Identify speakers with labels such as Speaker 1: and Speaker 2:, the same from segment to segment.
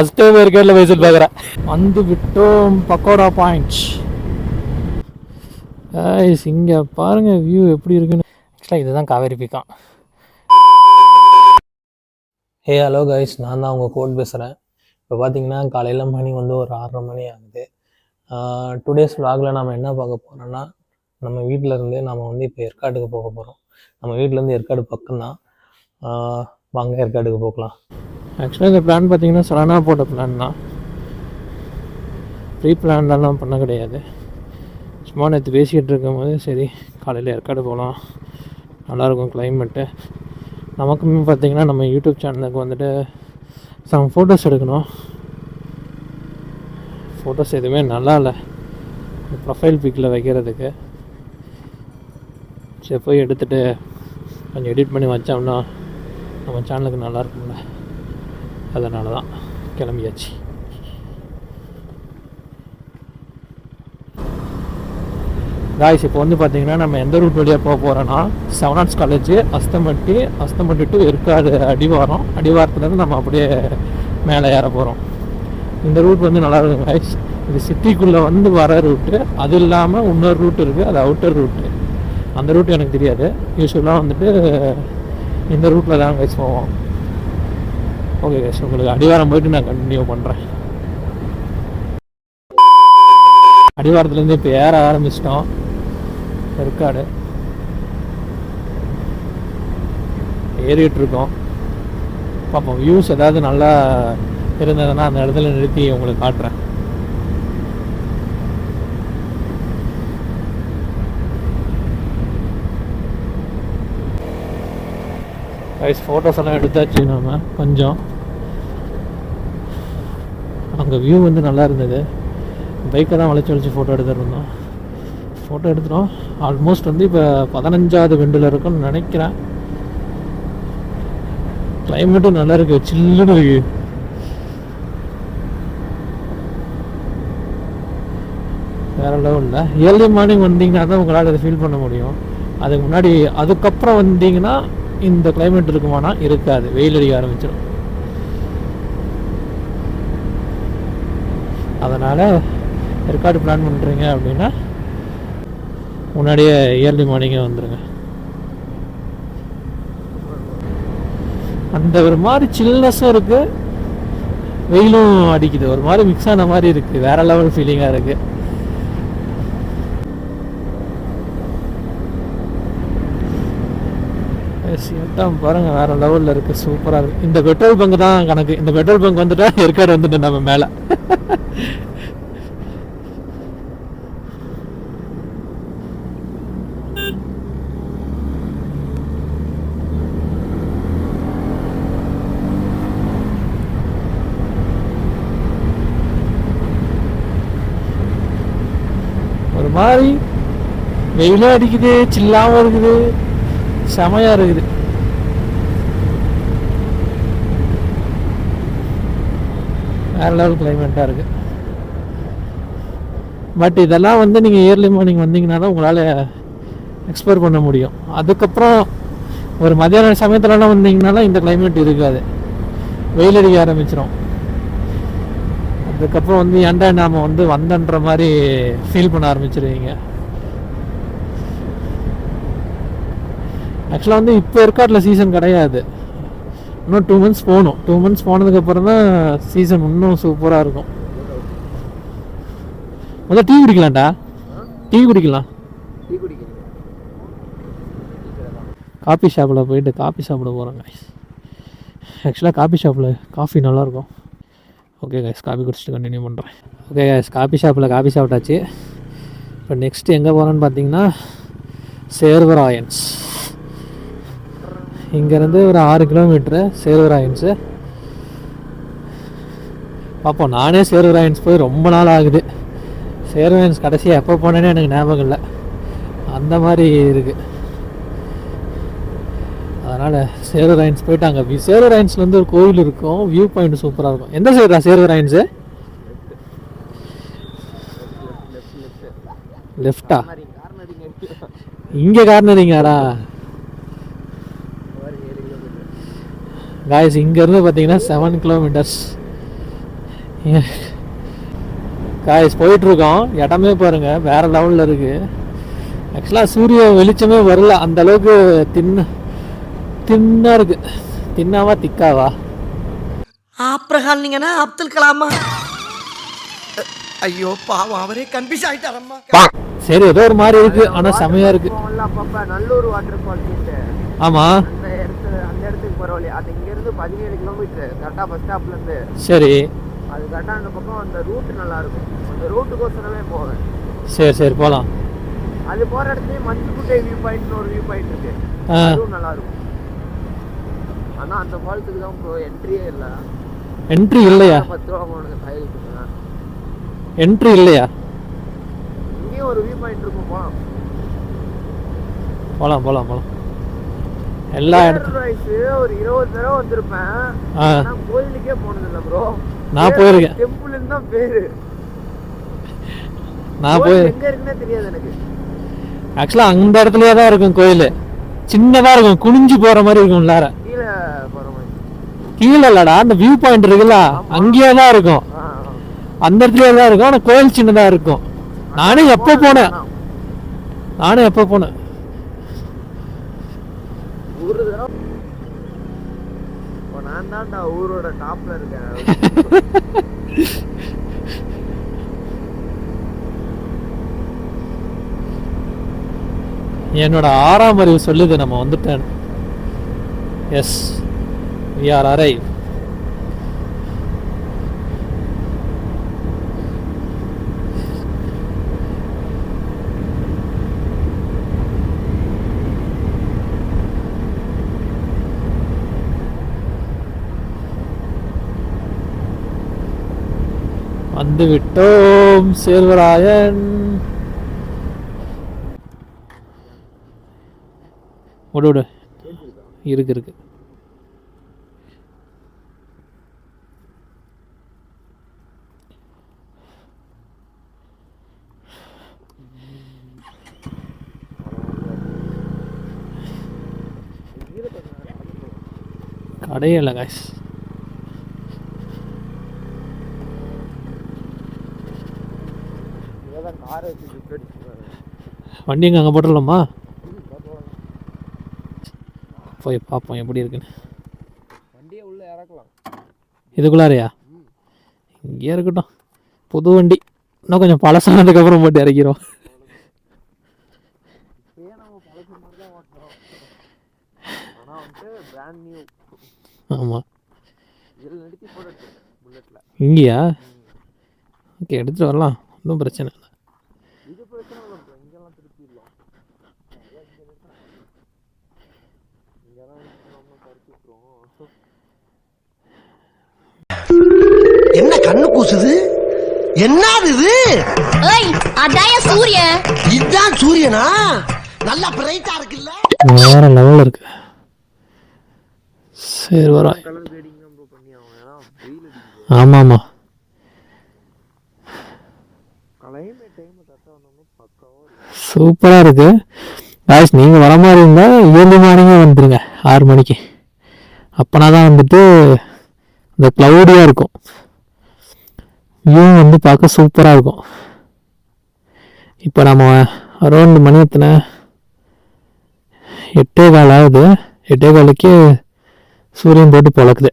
Speaker 1: First time ஏற்காடுல வயசில் பார்க்குறேன். வந்து விட்டோம் பக்கோடா பாயிண்ட். காய்ஸ் இங்கே பாருங்கள் வியூ எப்படி இருக்குன்னு. ஆக்சுவலாக இதுதான் காவேரி பீக்கான். ஹலோ காய்ஸ், நான் தான் உங்கள் கோட் பேசுகிறேன். இப்போ பார்த்தீங்கன்னா காலையில் மணி வந்து ஒரு 6:30 மணி ஆகுது. டுடேஸ் vlogல நம்ம என்ன பார்க்க போகிறோன்னா, நம்ம வீட்டில் இருந்தே நம்ம வந்து இப்போ ஏற்காடுக்கு போக போகிறோம். நம்ம வீட்டிலேருந்து ஏற்காடு பக்கம்தான். வாங்க ஏற்காடுக்கு போகலாம். ஆக்சுவலாக இந்த பிளான் பார்த்தீங்கன்னா சடனாக போட்ட பிளான் தான். ப்ரீ பிளான்லாம் பண்ண கிடையாது. சும்மா நேற்று பேசிக்கிட்டு இருக்கும்போது சரி காலையில் ஏற்காடு போகலாம், நல்லாயிருக்கும் கிளைமேட்டு. நமக்குமே பார்த்திங்கன்னா நம்ம யூடியூப் சேனலுக்கு வந்துட்டு சம் ஃபோட்டோஸ் எடுக்கணும். ஃபோட்டோஸ் எதுவுமே நல்லா இல்லை ப்ரொஃபைல் பிக்கில் வைக்கிறதுக்கு. சரி போய் எடுத்துகிட்டு கொஞ்சம் எடிட் பண்ணி வச்சோம்னா நம்ம சேனலுக்கு நல்லா இருக்கும்ல, அதனால தான் கிளம்பியாச்சு. காய்ஸ் இப்போ வந்து பார்த்திங்கன்னா நம்ம எந்த ரூட் வழியாக போக போகிறோன்னா, 7 Arts college, Asthampatti to Yercaud அடிவாரம். அடிவாரத்துலேருந்து நம்ம அப்படியே மேலே ஏற போகிறோம். இந்த ரூட் வந்து நல்லா இருக்கும் காய்ஸ். இது சிட்டிக்குள்ளே வந்து வர ரூட்டு, அது இல்லாமல் இன்னொரு ரூட் இருக்குது, அது அவுட்டர் ரூட்டு. அந்த ரூட் எனக்கு தெரியாது. யூஸ்வலாக வந்துட்டு இந்த ரூட்டில் தான் காய்ஸ் போவோம். ஓகே காய்ஸ், உங்களுக்கு அடிவாரம் போயிட்டு நான் கண்டினியூ பண்ணுறேன். அடிவாரத்துலேருந்து இப்போ ஏற ஆரம்பிச்சிட்டோம் ஏற்காடு. ஏறிட்டுருக்கோம். பார்ப்போம் வியூஸ் ஏதாவது நல்லா இருந்ததுன்னா அந்த இடத்துல நிறுத்தி உங்களுக்கு காட்டுறேன். கைஸ் ஃபோட்டோஸ் எல்லாம் எடுத்தாச்சு. நம்ம கொஞ்சம் அங்கே வியூ வந்து நல்லா இருந்தது. பைக்கை தான் வளைச்சி ஃபோட்டோ எடுத்துருந்தோம். ஃபோட்டோ எடுத்துட்டோம். ஆல்மோஸ்ட் வந்து இப்போ 15வது விண்டில் இருக்குன்னு நினைக்கிறேன். கிளைமேட்டும் நல்லா இருக்குது, சில்லுன்னு இருக்குது. வேறு லெவலில் ஏர்லி மார்னிங் வந்தீங்கன்னா தான் உங்களால் அதை ஃபீல் பண்ண முடியும். அதுக்கு முன்னாடி அதுக்கப்புறம் வந்தீங்கன்னா இந்த கிளைமேட் இருக்குமானா இருக்காது, வெயில் அடிக்க ஆரம்பிச்சிடும். அதனால் ஏற்காடு பிளான் பண்ணுறீங்க அப்படின்னா முன்னாடியே இயர்லி மார்னிங்கே வந்துடுங்க. அந்த ஒரு மாதிரி சில்னஸும் இருக்குது, வெயிலும் அடிக்குது, ஒரு மாதிரி மிக்ஸ் ஆன மாதிரி இருக்குது. வேறு லெவல் ஃபீலிங்காக இருக்குது. பாருங்கள் வேறு லெவலில் இருக்குது, சூப்பராக இருக்குது. இந்த பெட்ரோல் பங்க் தான் கணக்கு. இந்த பெட்ரோல் பங்க் வந்துட்டா ஏற்காடு வந்துட்டு நம்ம மேலே. ஒரு மாதிரி வெயிலும் அடிக்குது, சில்லாமல் இருக்குது, செமையாக இருக்குது. வேறு லெவல் கிளைமேட்டாக இருக்குது. பட் இதெல்லாம் வந்து நீங்கள் இயர்லி மார்னிங் வந்தீங்கன்னா தான் உங்களால் எக்ஸ்ப்ளோர் பண்ண முடியும். அதுக்கப்புறம் ஒரு மத்தியான சமயத்துலலாம் வந்தீங்கனாலும் இந்த கிளைமேட் இருக்காது, வெயில் அடிக்க ஆரம்பிச்சிடும். அதுக்கப்புறம் வந்து ஏன்டா நாம் வந்து வந்தன்ற மாதிரி ஃபீல் பண்ண ஆரம்பிச்சிருவீங்க. ஆக்சுவலாக வந்து இப்போ ஏற்காட்டில் சீசன் கிடையாது. இன்னும் 2 months போகணும். 2 months போனதுக்கப்புறம் தான் சீசன் இன்னும் சூப்பராக இருக்கும். முதல்ல டீ குடிக்கலாம்டா, டீ குடிக்கலாம். காஃபி ஷாப்பில் போயிட்டு காஃபி சாப்பிட போகிறோம் கைஸ். ஆக்சுவலாக காஃபி ஷாப்பில் காஃபி நல்லாயிருக்கும். ஓகே கைஸ், காஃபி குடிச்சிட்டு கண்டினியூ பண்ணுறேன். ஓகே கைஸ், காஃபி ஷாப்பில் காஃபி சாப்பிட்டாச்சு. இப்போ நெக்ஸ்ட்டு எங்கே போகிறோன்னு பார்த்தீங்கன்னா சேர்வராயன்ஸ். இங்கேருந்து ஒரு 6 கிலோமீட்ரு சேர்வராயன்ஸு. பார்ப்போம். நானே சேர்வராயன்ஸ் போய் ரொம்ப நாள் ஆகுது. சேர்வராயன்ஸ் கடைசியாக எப்போ போனேன்னு எனக்கு ஞாபகம் இல்லை, அந்த மாதிரி இருக்குது. அதனால் சேர்வராயன்ஸ் போயிட்டு அங்கே சேர்வராயன்ஸில் வந்து ஒரு கோயில் இருக்கும், வியூ பாயிண்ட் சூப்பராக இருக்கும். எந்த சைடா சேர்வராயன்ஸு? லெஃப்டா? இங்கே கார்னரிங்காடா காய்ஸ். இங்கேருந்து பார்த்தீங்கன்னா 7 கிலோமீட்டர்ஸ் காய்ஸ் போயிட்டுருக்கோம். இடமே பாருங்கள் வேறு லெவலில் இருக்குது. ஆக்சுவலாக சூரிய வெளிச்சமே வரல, அந்தளவுக்கு தின்னாக இருக்குது. தின்னாவா திக்காவா?
Speaker 2: ஆப்ரஹால்னீங்கன்னா அப்துல் கலாமா? ஐயோ பாவம், அவரே கன்ஃபியூஸ் ஆகிட்டாரம்மா.
Speaker 1: சரி ஏதோ ஒரு மாதிரி இருக்குது, ஆனால் செமையாக இருக்குது.
Speaker 3: அப்பப்போ நல்லூர் வாட்டர் ஃபால்ஸ்.
Speaker 1: ஆமாம்,
Speaker 3: அந்த இடத்துக்கு பரவாயில்லையா? அது இங்கேருந்து 17 கிலோமீட்டர் கரெக்டாக பஸ் ஸ்டாப்லேருந்து.
Speaker 1: சரி,
Speaker 3: அது கரெக்டாக அந்த பக்கம் அந்த ரூட் நல்லாயிருக்கும். அந்த ரூட்டுக்கோசரமே போவேன்.
Speaker 1: சரி சரி போகலாம்.
Speaker 3: அது போகிற இடத்துலேயே மஞ்சுக்குட்டை வியூ பாயிண்ட்னு ஒரு வியூ பாயிண்ட் இருக்கு. அதுவும் நல்லாயிருக்கும். ஆனால் அந்த ஃபால்ஸுக்கு தான் இப்போ என்ட்ரியே இல்லை.
Speaker 1: என்ட்ரி இல்லையா?
Speaker 3: 10 ரூபா போனது ஃபைல் கொடுக்கலாம்.
Speaker 1: என்ட்ரி இல்லையா?
Speaker 3: இங்கேயும் ஒரு வியூ பாயிண்ட் இருக்கும், போகலாம்.
Speaker 1: போகலாம் போகலாம் போகலாம். எல்லா இடத்துலையும்
Speaker 3: ஒரு 20 தடவை வந்திருப்பேன். ஆனால் கோயிலுக்கே போனதில்லை ப்ரோ.
Speaker 1: நான் போயிருக்கேன்.
Speaker 3: டெம்பிள்னு தான் பேரு.
Speaker 1: நான் போய்
Speaker 3: எங்க இருக்குன்னே தெரியாது எனக்கு.
Speaker 1: ஆக்சுவலாக அந்த இடத்துலயே தான் இருக்கும் கோயில். சின்னதாக இருக்கும், குனிஞ்சு போகிற மாதிரி இருக்கும். உள்ளார
Speaker 3: கீழே போகிற மாதிரி.
Speaker 1: கீழே இல்லடா, அந்த வியூ பாயிண்ட் இருக்குல்ல, அங்கேயே தான் இருக்கும். அந்த இடத்துலயே தான் இருக்கும், ஆனால் கோயில் சின்னதாக இருக்கும். நானே எப்போ போனேன்
Speaker 3: ஊரு தான். நான் தான்டா ஊரோட டாப்ல இருக்கேன்.
Speaker 1: என்னோட 6ஆம் அறிவு சொல்லுது நம்ம வந்துட்டேன். Yes, we are arrived. வந்து விட்டோம் சேர்வராயன். விடு இருக்கு. கடையே இல்லை காய்ஸ். வண்டி எங்கே அங்கே போட்டுடலாமா? போய் பார்ப்போம் எப்படி இருக்குன்னு.
Speaker 3: வண்டியை உள்ளே இறக்கலாம்.
Speaker 1: இதுக்குள்ளாரையா? இங்கே இருக்கட்டும், புது வண்டி. இன்னும் கொஞ்சம் பழசானதுக்கப்புறம் போட்டு இறக்கிறோம். ஆமாம், இங்கேயா? ஓகே, எடுத்துகிட்டு வரலாம், ஒன்றும் பிரச்சனை இல்லை.
Speaker 2: என்ன கண்ணு கூசுது? என்னது இது?
Speaker 4: ஏய், அதாய சூரியன்.
Speaker 2: இதுதான் சூரியனா? நல்லா பிரைட்டா இருக்குல்ல?
Speaker 1: வேற லெவல்ல இருக்கு. சரி வரா. ஆமாமா, சூப்பராக இருக்கு. காய்ஸ், நீங்கள் வர மாதிரி இருந்தால் ஏர்லி மார்னிங்கே வந்துடுங்க, 6 மணிக்கு. அப்போனா தான் வந்துட்டு இந்த க்ளவுடியாக இருக்கும், வியூ வந்து பார்க்க சூப்பராக இருக்கும். இப்போ நம்ம அரௌண்ட் மணி எத்தனை? 8:15 ஆகுது. 8:15க்கு சூரியன் போட்டு பொழக்குது.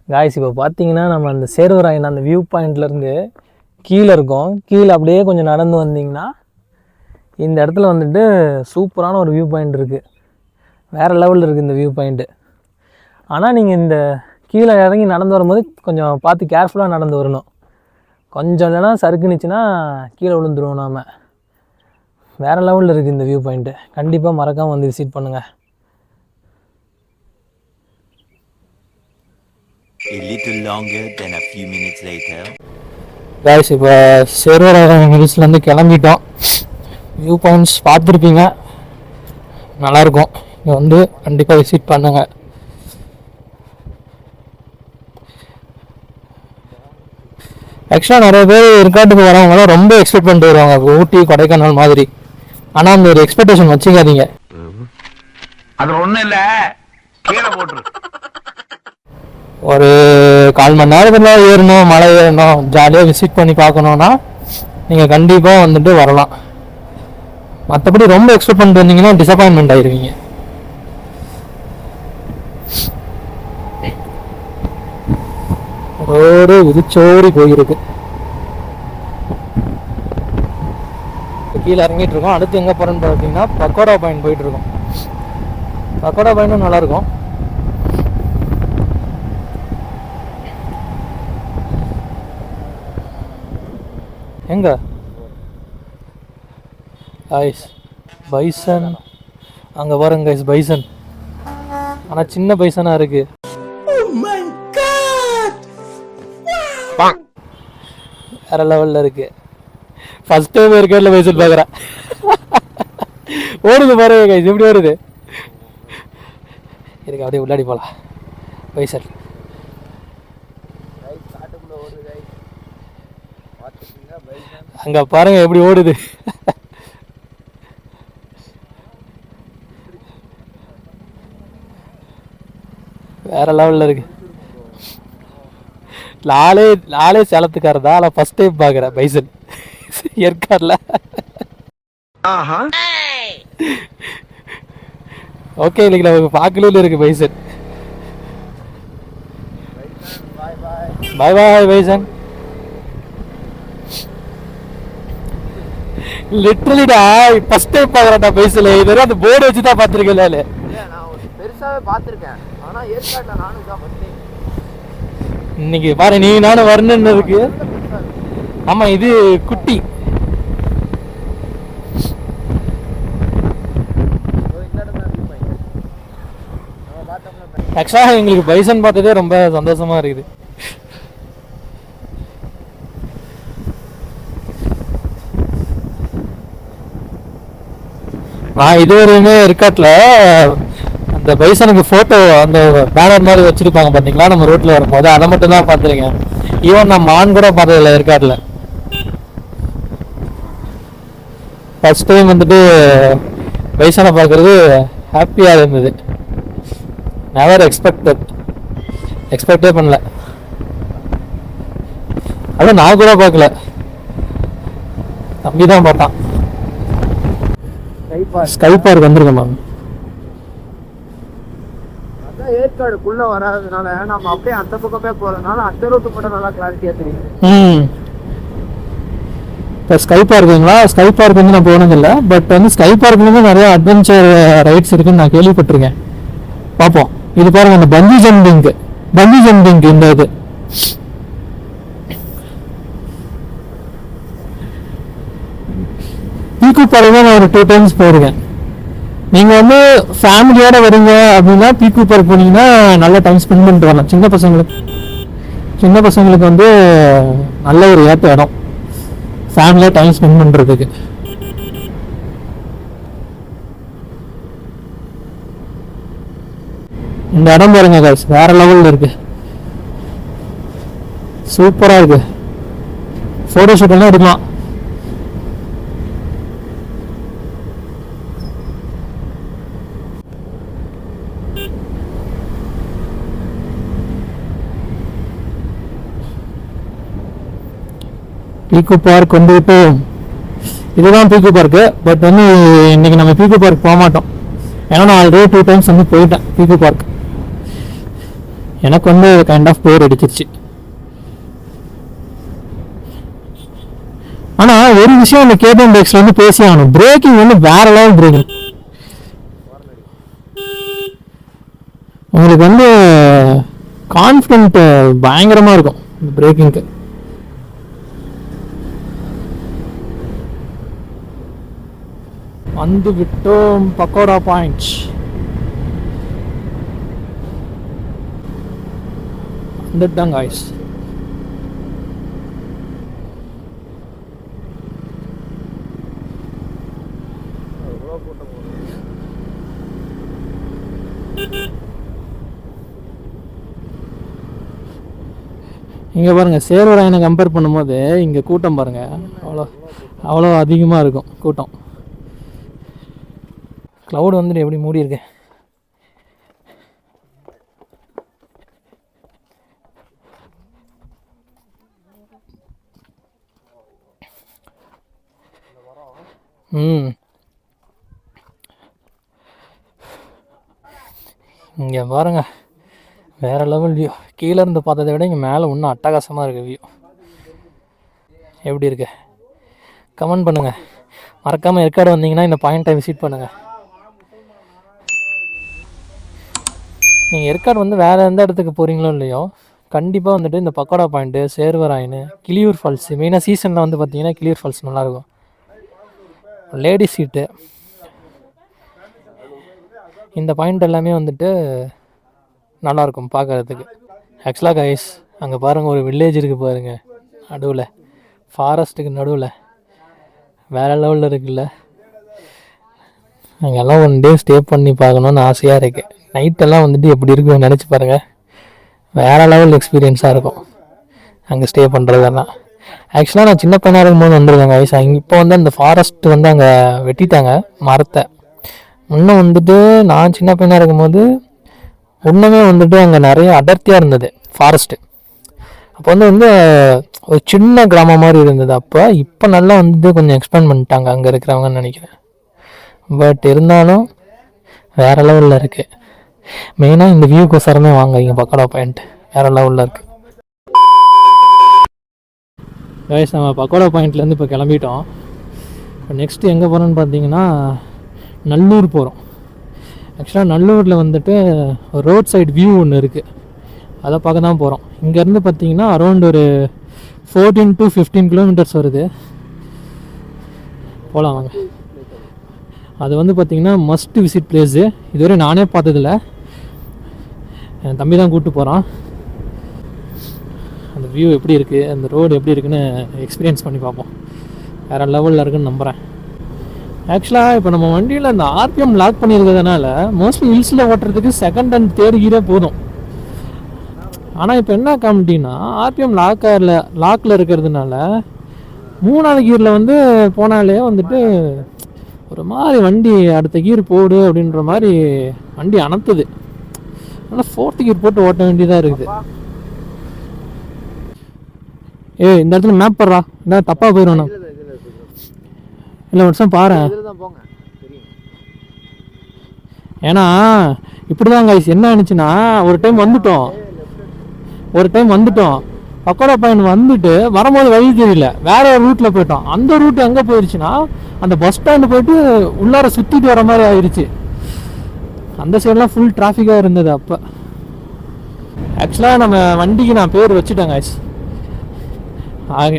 Speaker 1: காய்ஸ், இப்போ பார்த்தீங்கன்னா நம்ம அந்த சேர்வராயன் அந்த வியூ பாயிண்ட்லேருந்து கீழே இருக்கோம். கீழே அப்படியே கொஞ்சம் நடந்து வந்தீங்கன்னா இந்த இடத்துல வந்துட்டு சூப்பரான ஒரு வியூ பாயிண்ட் இருக்குது. வேறு லெவலில் இருக்குது இந்த வியூ பாயிண்ட்டு. ஆனால் நீங்கள் இந்த கீழே இறங்கி நடந்து வரும்போது கொஞ்சம் பார்த்து கேர்ஃபுல்லாக நடந்து வரணும். கொஞ்சம் இல்லைனா சறுக்குனுச்சுன்னா கீழே விழுந்துருவோம் நாம். வேறு லெவலில் இருக்குது இந்த வியூ பாயிண்ட்டு. கண்டிப்பாக மறக்காமல் வந்து விசிட் பண்ணுங்கள்.
Speaker 5: A little longer than a few minutes later.
Speaker 1: Guys, இப்போ சேர்வராயன் ஹில்ஸ்லேருந்து கிளம்பிட்டோம். வியூ பாயிண்ட்ஸ் பார்த்துருப்பீங்க, நல்லாயிருக்கும். இங்கே வந்து கண்டிப்பாக விசிட் பண்ணுங்கள். ஆக்சுவலாக நிறைய பேர் ஏற்காட்டுக்கு வரவங்களாம் ரொம்ப எக்ஸ்பெக்ட் பண்ணிட்டு வருவாங்க, ஊட்டி கொடைக்கானல் மாதிரி. ஆனால் அந்த ஒரு எக்ஸ்பெக்டேஷன் வச்சுக்காதீங்க.
Speaker 6: அது ஒண்ணும் இல்ல, கீழே போட்டுரு.
Speaker 1: ஒரு 1/4 மணி நேரத்தில் ஏறணும், மலை ஏறணும், ஜாலியாக விசிட் பண்ணி பார்க்கணுன்னா நீங்கள் கண்டிப்பாக வந்துட்டு வரலாம். மற்றபடி ரொம்ப எக்ஸ்பெக்ட் பண்ணிட்டு வந்தீங்கன்னா டிசப்பாயின்மெண்ட் ஆயிருவீங்க. ரோடு விதிச்சோடி போயிருக்கு. கீழே இறங்கிட்டு இருக்கோம். அடுத்து எங்கே போகிறோன்னு பார்த்தீங்கன்னா பக்கோடா பாயிண்ட் போயிட்டு இருக்கோம். பக்கோடா பாயிண்ட்டும் நல்லாயிருக்கும். எங்க ஐஸ் பைசன் அங்கே பாருங்க ஐஸ் பைசன், ஆனால் சின்ன பைசனாக இருக்கு. வேற லெவலில் இருக்கு. ஃபர்ஸ்ட் டைம் ஏற்காட்டில் பைசன் பார்க்குறேன். ஓடுது பாருங்க கைஸ், எப்படி ஓடுது இருக்கு. அப்படியே உள்ளாடி போகலாம். பைசன் அங்கே பாருங்க எப்படி ஓடுது. வேற லெவலில் இருக்கு. லாலே சேலத்துக்காரதா, ஆனால் ஃபர்ஸ்ட் டைம் பார்க்குறேன் பைசன் ஏற்காடில். ஓகே, இன்னைக்கு நமக்கு பார்க்கல இருக்கு பைசன். Bye bye bison. லிட்டரலிடா ஃபர்ஸ்ட் டைம் பார்க்குறேன்டா பைசன். இது அந்த போர்டு வச்சு தான் பார்த்துருக்கேன்.
Speaker 3: இல்லை, நான் பெருசாகவே பார்த்துருக்கேன், ஆனால் ஏற்காட்டில் நானும் தான் ஃபர்ஸ்ட் டைம்.
Speaker 1: இன்னைக்கு பாரு, நீ நானும் வரணுன்னு இருக்கு. ஆமா, இது குட்டி. ஆக்சுவலாக எங்களுக்கு பைசன் பார்த்ததே ரொம்ப சந்தோஷமா இருக்குது. நான் இதுவரையுமே ஏற்காட்டில் அந்த பைசனுக்கு ஃபோட்டோ அந்த பேனர் மாதிரி வச்சுருப்பாங்க பார்த்தீங்களா நம்ம ரோட்டில் வரும்போது, அதை மட்டும் தான் பார்த்துருக்கேன். ஈவன் நான் மான் கூட பார்த்ததில்லை ஏற்காட்டில். ஃபர்ஸ்ட் டைம் வந்துட்டு பைசனை பார்க்குறது ஹாப்பியாக இருந்தது. நெவர் எக்ஸ்பெக்டே பண்ணல. அதுவும் நான் கூட பார்க்கல, தம்பி தான் பார்த்தான். ஸ்கை பார்க் வந்திருக்கேன் மேம்.
Speaker 3: அதான் ஏற்காடுக்குள்ள வராதனால நம்ம அப்படியே அந்த பக்கமே போறதுனால அந்த ரூட்டு மட்டும் நல்லா கிளாரிட்டியா தெரியும்.
Speaker 1: இப்போ ஸ்கை பார்க்குங்களா? ஸ்கை பார்க் வந்து நான் போனதில்லை, பட் வந்து ஸ்கை பார்க்ல வந்து நிறைய அட்வென்ச்சர் ரைட்ஸ் இருக்குன்னு நான் கேள்விப்பட்டிருக்கேன். பார்ப்போம். இது பாருங்க, அந்த பங்கி ஜம்பிங் இந்த இது பீக்கு பார்க் நான் ஒரு 2 times போயிருக்கேன். நீங்க வந்து ஃபேமிலியோட வரீங்க அப்படின்னா பீக்கு பார்க் போனீங்கன்னா நல்ல டைம் ஸ்பெண்ட் பண்ணிட்டு வரலாம். சின்ன பசங்களுக்கு வந்து நல்ல ஒரு ஏற்ற இடம் ஃபேமிலியா டைம் ஸ்பெண்ட் பண்றதுக்கு. இந்த இடம் பாருங்க guys, வேற லெவல்ல இருக்கு, சூப்பரா இருக்கு. போட்டோ ஷூட் எல்லாம் எடுக்கலாம். பீக்கு பார்க் வந்துட்டு இதுதான் பீக்கு பார்க்கு. பட் வந்து இன்னைக்கு நம்ம பீக்கு பார்க் போக மாட்டோம், ஏன்னா நான் ஆல்ரெடி 2 times வந்து போயிட்டேன் பீக்கு பார்க். எனக்கு வந்து கைண்ட் ஆஃப் போர் அடிச்சிருச்சு. ஆனா ஒரு விஷயம் இந்த கேபிஎம் பைக்ஸ்ல வந்து பேசி ஆகணும், பிரேக்கிங் வந்து வேற லெவல் பிரேக்கிங். உங்களுக்கு வந்து கான்ஃபிடென்ட் பயங்கரமா இருக்கும் இந்த பிரேக்கிங்க்கு. வந்து விட்டோம் பக்கோடா பாயிண்ட். வந்துட்டாங்க guys. இங்கே பாருங்கள், சேர்வராயனை கம்பேர் பண்ணும்போது இங்கே கூட்டம் பாருங்கள், அவ்வளோ அதிகமாக இருக்கும் கூட்டம். க்ளவுட் வந்துட்டு எப்படி மூடி இருக்கு. இங்கே பாருங்க, வேறு லெவல் வியூ. கீழே இருந்து பார்த்ததை விட இங்கே மேலே இன்னும் அட்டகாசமாக இருக்குது வியூ. எப்படி இருக்கு கமெண்ட் பண்ணுங்கள். மறக்காமல் ஏற்காடு வந்தீங்கன்னா இந்த பாயிண்ட்டை விசிட் பண்ணுங்கள். நீங்கள் ஏற்காடு வந்து வேறு எந்த இடத்துக்கு போகிறீங்களோ இல்லையோ, கண்டிப்பாக வந்துட்டு இந்த பக்கோடா பாயிண்ட்டு, சேர்வராயன், கிளியூர் ஃபால்ஸு, மெயினாக சீசனில் வந்து பார்த்தீங்கன்னா கிளியூர் ஃபால்ஸ் நல்லாயிருக்கும். லேடி சீட்டு, இந்த பாயிண்ட் எல்லாமே வந்துட்டு நல்லாயிருக்கும் பார்க்குறதுக்கு. ஆக்சுவலாக கைஸ், அங்கே பாருங்கள் ஒரு வில்லேஜ் இருக்குது பாருங்கள், நடுவில் ஃபாரஸ்ட்டுக்கு நடுவில், வேறு லெவலில் இருக்குல்ல. அங்கெல்லாம் ஒன் டே ஸ்டே பண்ணி பார்க்கணுன்னு ஆசையாக இருக்குது. நைட்டெல்லாம் வந்துட்டு எப்படி இருக்குன்னு நினச்சி பாருங்கள், வேறு லெவல் எக்ஸ்பீரியன்ஸாக இருக்கும் அங்கே ஸ்டே பண்ணுறதெல்லாம். ஆக்சுவலாக நான் சின்ன பையனாக இருக்கும்போது வந்துருக்கேன் கைஸ். இப்போ வந்து அந்த ஃபாரஸ்ட் வந்து அங்கே வெட்டிட்டாங்க மரத்தை. இன்னும் வந்துட்டு நான் சின்ன பையனாக இருக்கும்போது இன்னுமே வந்துட்டு அங்கே நிறைய அடர்த்தியாக இருந்தது ஃபாரஸ்ட்டு. அப்போ வந்து ஒரு சின்ன கிராமம் மாதிரி இருந்தது அப்போ. இப்போ நல்லா வந்து கொஞ்சம் எக்ஸ்பேண்ட் பண்ணிட்டாங்க அங்கே இருக்கிறவங்கன்னு நினைக்கிறேன். பட் இருந்தாலும் வேறு லெவலில் இருக்குது. மெயினாக இந்த வியூக்கோசரமே வாங்க இங்கே பக்கோடா பாயிண்ட், வேறு லெவலில் இருக்குது. கைஸ், நம்ம பக்கோடா பாயிண்ட்லேருந்து இப்போ கிளம்பிட்டோம். இப்போ நெக்ஸ்ட்டு எங்கே போகிறோன்னு பார்த்தீங்கன்னா நல்லூர் போகிறோம். ஆக்சுவலாக நல்லூரில் வந்துட்டு ரோட் சைடு வியூ ஒன்று இருக்குது, அதை பார்க்க தான் போகிறோம். இங்கேருந்து பார்த்தீங்கன்னா அரௌண்ட் ஒரு 14 to 15 கிலோமீட்டர்ஸ் வருது. போகலாம் வாங்க. அது வந்து பார்த்திங்கன்னா மஸ்ட் விசிட் பிளேஸு. இதுவரை நானே பார்த்ததில்ல, என் தம்பி தான் கூப்பிட்டு போகிறான். அந்த வியூ எப்படி இருக்குது, அந்த ரோடு எப்படி இருக்குன்னு எக்ஸ்பீரியன்ஸ் பண்ணி பார்ப்போம். வேறு லெவலில் இருக்குன்னு நம்புகிறேன். ஆக்சுவலாக இப்போ நம்ம வண்டியில் அந்த ஆர்பிஎம் லாக் பண்ணியிருக்கிறதுனால மோஸ்ட்லி ஹில்ஸில் ஓட்டுறதுக்கு செகண்ட் அண்ட் தேர்ட் கீரே போதும். ஆனால் இப்போ என்ன காமிட்டின்னா ஆர்பிஎம் லாக்கில் இருக்கிறதுனால 3வது கீரில் வந்து போனாலே வந்துட்டு ஒரு மாதிரி வண்டி அடுத்த கீர் போடு அப்படின்ற மாதிரி வண்டி அனுப்புது. ஆனால் 4th கீர் போட்டு ஓட்ட வேண்டியதாக இருக்குது. இந்த இடத்துல மேப் படுறா, என்ன தப்பாக போயிடும். இல்லை வருஷம் பாரு, ஏன்னா இப்படி தான் கைஸ். என்ன ஆனிச்சுன்னா ஒரு டைம் வந்துட்டோம் பக்கோடா பாயிண்ட் வந்துட்டு வரும்போது வழி தெரியல, வேற ஒரு ரூட்டில் போயிட்டோம். அந்த ரூட் எங்கே போயிடுச்சுன்னா அந்த பஸ் ஸ்டாண்டு போயிட்டு உள்ளார சுற்றிட்டு வர மாதிரி ஆயிடுச்சு. அந்த சைடெலாம் ஃபுல் டிராஃபிக்காக இருந்தது அப்போ. ஆக்சுவலாக நம்ம வண்டிக்கு நான் பேர் வச்சுட்டேன் கைஸ்.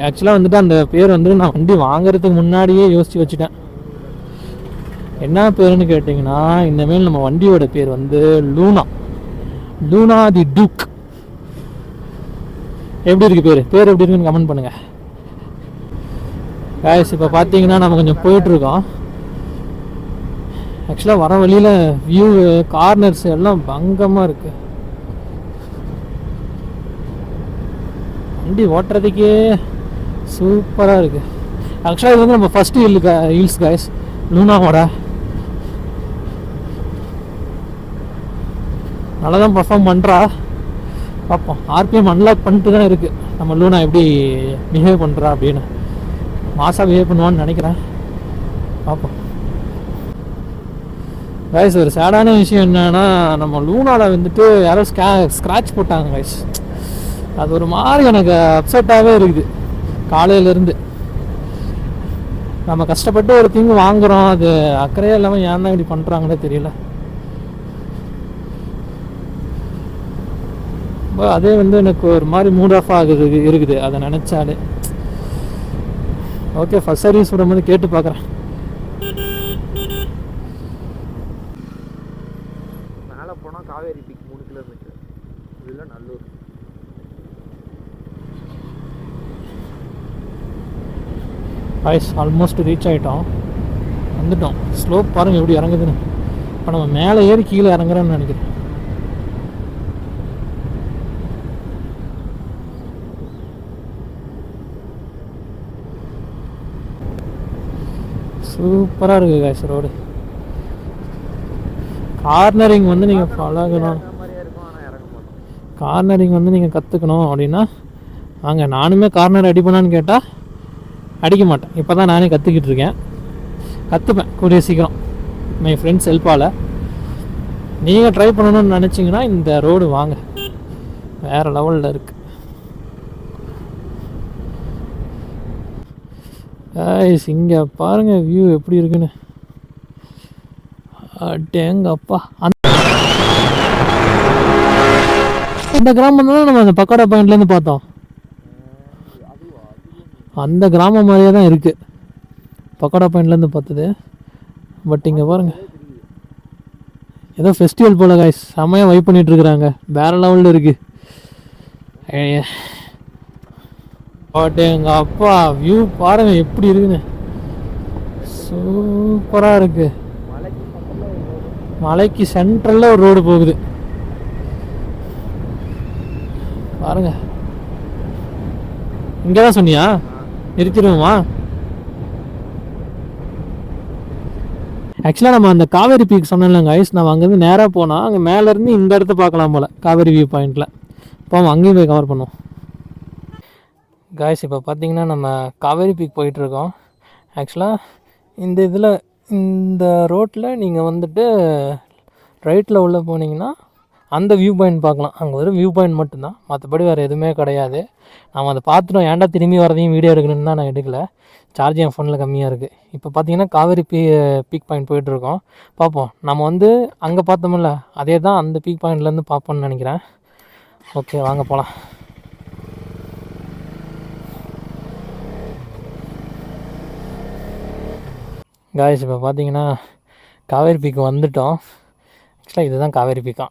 Speaker 1: ஆக்சுவலாக வந்துட்டு அந்த பேர் வந்துட்டு நான் வண்டி வாங்குறதுக்கு முன்னாடியே யோசித்து வச்சுட்டேன். என்ன பேருன்னு கேட்டிங்கன்னா, இந்தமாரி நம்ம வண்டியோட பேர் வந்து லூனா தி டூக். எப்படி இருக்குது பேர் எப்படி இருக்குன்னு கமெண்ட் பண்ணுங்கள் கைஸ். இப்போ பார்த்தீங்கன்னா நம்ம கொஞ்சம் போயிட்டுருக்கோம். ஆக்சுவலாக வர வழியில் வியூ, கார்னர்ஸ் எல்லாம் பங்கமாக இருக்குது. வண்டி ஓட்டுறதுக்கே சூப்பராக இருக்குது. ஆக்சுவலாக இது வந்து நம்ம ஃபஸ்ட்டு ஹில்ஸ் கைஸ், லூனாவோட. நல்லா தான் பர்ஃபார்ம் பண்ணுறா, பார்ப்போம். ஆர்பிஎம் அன்லாக் பண்ணிட்டு தான் இருக்குது. நம்ம லூனா எப்படி பிஹேவ் பண்ணுறா அப்படின்னு. மாசாக பிஹேவ் பண்ணுவான்னு நினைக்கிறேன், பார்ப்போம். கைஸ், ஒரு சேடான விஷயம் என்னன்னா, நம்ம லூனாவில் வந்துட்டு யாரோ ஸ்க்ராட்ச் போட்டாங்க கைஸ். அது ஒரு மாதிரி எனக்கு அப்செட்டாகவே இருக்குது காலையிலேருந்து. நம்ம கஷ்டப்பட்டு ஒரு திங்கு வாங்குகிறோம், அது அக்கறையே இல்லாமல் ஏன் தான் இப்படி பண்ணுறாங்கன்னே தெரியல. அதே வந்து எனக்கு ஒரு மாதிரி மூட் ஆஃப் இருக்குது அதை நினச்சாலே. ஓகே, ஃபஸ்ட் சர்வீஸ் விடும்போது கேட்டு பார்க்குறேன்.
Speaker 3: மேலே போனால் காவேரி பீக் 3 கிலோமீட்டர், இதில் நல்லூர்.
Speaker 1: கைஸ், ஆல்மோஸ்ட் ரீச் ஆகிட்டோம், வந்துட்டோம். ஸ்லோப் பாருங்கள் எப்படி இறங்குதுன்னு. இப்போ நம்ம மேலே ஏறி கீழே இறங்குறோன்னு நினைக்கிறேன். சூப்பராக இருக்குது guys ரோடு. கார்னரிங் வந்து நீங்கள் பழகணும்,
Speaker 3: அந்த மாதிரியே இருக்கும், ஆனால் இறங்க மாட்டோம்.
Speaker 1: கார்னரிங் வந்து நீங்கள் கற்றுக்கணும் அப்படின்னா வாங்க. நானுமே கார்னர் அடிப்பேனான்னு கேட்டால் அடிக்க மாட்டேன். இப்போ தான் நானே கற்றுக்கிட்டு இருக்கேன். கற்றுப்பேன் கூடிய சீக்கிரம் மை ஃப்ரெண்ட்ஸ் ஹெல்ப்பால். நீங்கள் ட்ரை பண்ணணும்னு நினச்சிங்கன்னா இந்த ரோடு வாங்க, வேறு லெவலில் இருக்குது. இங்கே பாருங்கள் வியூ எப்படி இருக்குன்னு. அடேங்கப்பா, அந்த கிராமம் தான் நம்ம அந்த பக்கோடா பாயிண்ட்லேருந்து பார்த்தோம். அந்த கிராமம் மாதிரியே தான் இருக்குது பக்கோடா பாயிண்ட்லேருந்து பார்த்தது. பட் இங்கே பாருங்கள், ஏதோ ஃபெஸ்டிவல் போல் காய்ஸ், செம்மையாக வைப் பண்ணிகிட்ருக்குறாங்க, வேறு லெவலில் இருக்குது. பட் எங்கள் அப்பா வியூ பாருங்கள் எப்படி இருக்குன்னு, சூப்பராக இருக்குது. மலைக்கு சென்ட்ரலில் ஒரு ரோடு போகுது பாருங்க. இங்கே தான் சொன்னியா? நிறுத்திடுவோமா? ஆக்சுவலாக நம்ம அந்த காவேரி பீக் சொன்னோம்ல கைஸ், நம்ம அங்கேருந்து நேராக போனால் அங்கே மேலேருந்து இந்த இடத்த பார்க்கலாம் போல், காவேரி வியூ பாயிண்டில். இப்போ அங்கேயும் போய் கவர் பண்ணுவோம் காய்ஸ். இப்போ பார்த்தீங்கன்னா நம்ம காவேரி பீக் போயிட்டுருக்கோம். ஆக்சுவலாக இந்த இதில் இந்த ரோட்டில் நீங்கள் வந்துட்டு ரைட்டில் உள்ளே போனீங்கன்னா அந்த வியூ பாயிண்ட் பார்க்கலாம். அங்கே ஒரு வியூ பாயிண்ட் மட்டும்தான், மற்றபடி வேறு எதுவுமே கிடையாது. நம்ம அதை பார்த்துட்டோம். ஏன்டா திரும்பி வரதையும் வீடியோ எடுக்கணும்னு தான் நான் எடுக்கலை, சார்ஜ் என் ஃபோனில் கம்மியாக இருக்குது. இப்போ பார்த்தீங்கன்னா காவேரி பீக் பாயிண்ட் போயிட்டுருக்கோம். பார்ப்போம். நம்ம வந்து அங்கே பார்த்தோம்ல அதே தான் அந்த பீக் பாயிண்ட்லேருந்து பார்ப்போம்னு நினைக்கிறேன். ஓகே வாங்க போகலாம். காய்ஸ் இப்போ பார்த்தீங்கன்னா காவேரி பீக்கு வந்துவிட்டோம். ஆக்சுவலாக இதுதான் காவேரி பீக்கா.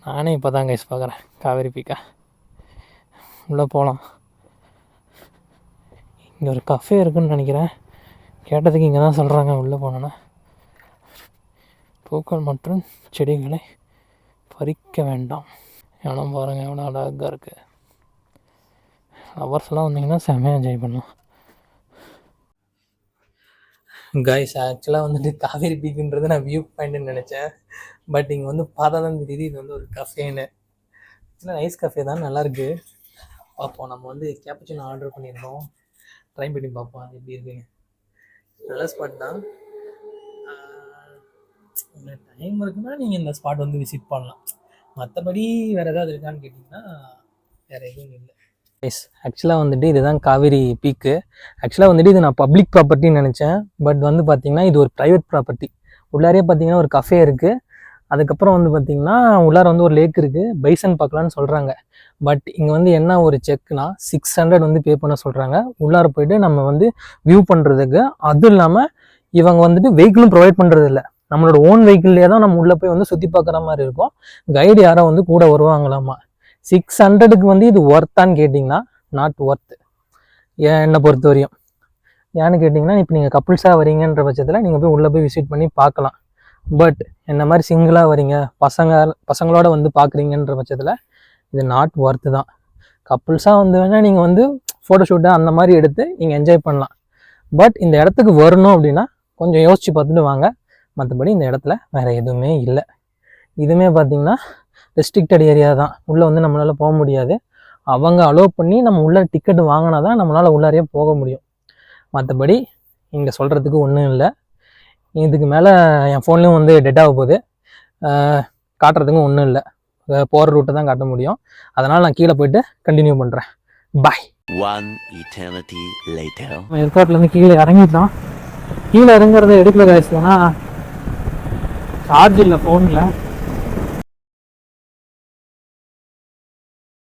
Speaker 1: நானே இப்போ தான் கைஸ் பார்க்குறேன் காவேரி பீக்கா. உள்ளே போகலாம். இங்கே ஒரு கஃபே இருக்குதுன்னு நினைக்கிறேன், கேட்டதுக்கு இங்கே தான் சொல்கிறாங்க. உள்ளே போனோன்னா பூக்கள் மற்றும் செடிகளை பறிக்க வேண்டாம். இடம் பாருங்கள் எவ்வளோ அழகாக இருக்குது. லவர்ஸ்லாம் வந்தீங்கன்னா செம்மையாக என்ஜாய் பண்ணலாம். கைஸ் ஆக்சுவலாக வந்துட்டு காவேரி பீக்குன்றது நான் வியூ பாயிண்ட்டுன்னு நினச்சேன். பட் இங்கே வந்து பார்த்தா தான் தெரியுது இது வந்து ஒரு கஃபேன்னு. ஆக்சுவலாக நைஸ் கஃபே தான், நல்லாயிருக்கு. பார்ப்போம். நம்ம வந்து கேப்புச்சினோ ஆர்டர் பண்ணியிருக்கோம், ட்ரை பண்ணி பார்ப்போம் அது எப்படி இருக்குங்க. நல்ல ஸ்பாட் தான். உங்களுக்கு டைம் இருக்குன்னா நீங்கள் இந்த ஸ்பாட் வந்து விசிட் பண்ணலாம். மற்றபடி வேறு ஏதாவது இருக்கான்னு கேட்டிங்கன்னா வேறு எதுவும் இல்லை. எஸ் ஆக்சுவலாக வந்துட்டு இதுதான் காவேரி பீக்கு. ஆக்சுவலாக வந்துட்டு இது நான் பப்ளிக் ப்ராப்பர்ட்டின்னு நினச்சேன். பட் வந்து பார்த்திங்கன்னா இது ஒரு ப்ரைவேட் ப்ராப்பர்ட்டி. உள்ளாரே பார்த்திங்கன்னா ஒரு கஃபே இருக்குது. அதுக்கப்புறம் வந்து பார்த்திங்கன்னா உள்ளார வந்து ஒரு லேக் இருக்குது, பைசன் பார்க்கலான்னு சொல்கிறாங்க. பட் இங்கே வந்து என்ன ஒரு செக்னா 600 வந்து பே பண்ண சொல்கிறாங்க உள்ளார போய்ட்டு நம்ம வந்து வியூ பண்ணுறதுக்கு. அதுவும் இல்லாமல் இவங்க வந்துட்டு வெஹிக்கிளும் ப்ரொவைட் பண்ணுறது இல்லை, நம்மளோட ஓன் வெஹிக்கிள்லேயே தான் நம்ம உள்ளே போய் வந்து சுற்றி பார்க்குற மாதிரி இருக்கும். கைடு யாரோ வந்து கூட வருவாங்களாமா. 600க்கு வந்து இது ஒர்த்தான்னு கேட்டிங்கன்னா நாட் ஒர்த்து என்னை பொறுத்த வரையும். ஏன்னு கேட்டிங்கன்னா இப்போ நீங்கள் கப்புள்ஸாக வரீங்கன்ற பட்சத்தில் நீங்கள் போய் உள்ளே போய் விசிட் பண்ணி பார்க்கலாம். பட் என்ன மாதிரி சிங்கிளாக வரீங்க, பசங்களோட வந்து பார்க்குறீங்கன்ற பட்சத்தில் இது நாட் ஒர்த்து தான். கப்புள்ஸாக வந்து வேணால் நீங்கள் வந்து ஃபோட்டோஷூட்டை அந்த மாதிரி எடுத்து நீங்கள் என்ஜாய் பண்ணலாம். பட் இந்த இடத்துக்கு வரணும் அப்படின்னா கொஞ்சம் யோசித்து பார்த்துட்டு வாங்க. மற்றபடி இந்த இடத்துல வேறு எதுவுமே இல்லை. இதுவுமே பார்த்திங்கன்னா ரெஸ்ட்ரிக்டட் ஏரியா தான், உள்ளே வந்து நம்மளால் போக முடியாது. அவங்க அலோவ் பண்ணி நம்ம உள்ளே டிக்கெட் வாங்கினா தான் நம்மளால் உள்ளாரையே போக முடியும். மற்றபடி இங்கே சொல்கிறதுக்கு ஒன்றும் இல்லை. இதுக்கு மேலே என் ஃபோன்லேயும் வந்து டெட் ஆக போகுது, காட்டுறதுக்கும் ஒன்றும் இல்லை. போகிற ரூட்டை தான் காட்ட முடியும். அதனால் நான் கீழே போயிட்டு கண்டினியூ பண்ணுறேன். பாய்.
Speaker 5: One eternity later.
Speaker 1: ஏற்காட்டிலேருந்து கீழே இறங்கிட்டோம். கீழே இறங்குறத எடுக்கல காய்ஸ், ஏன்னா சார்ஜ் இல்லை ஃபோனில்.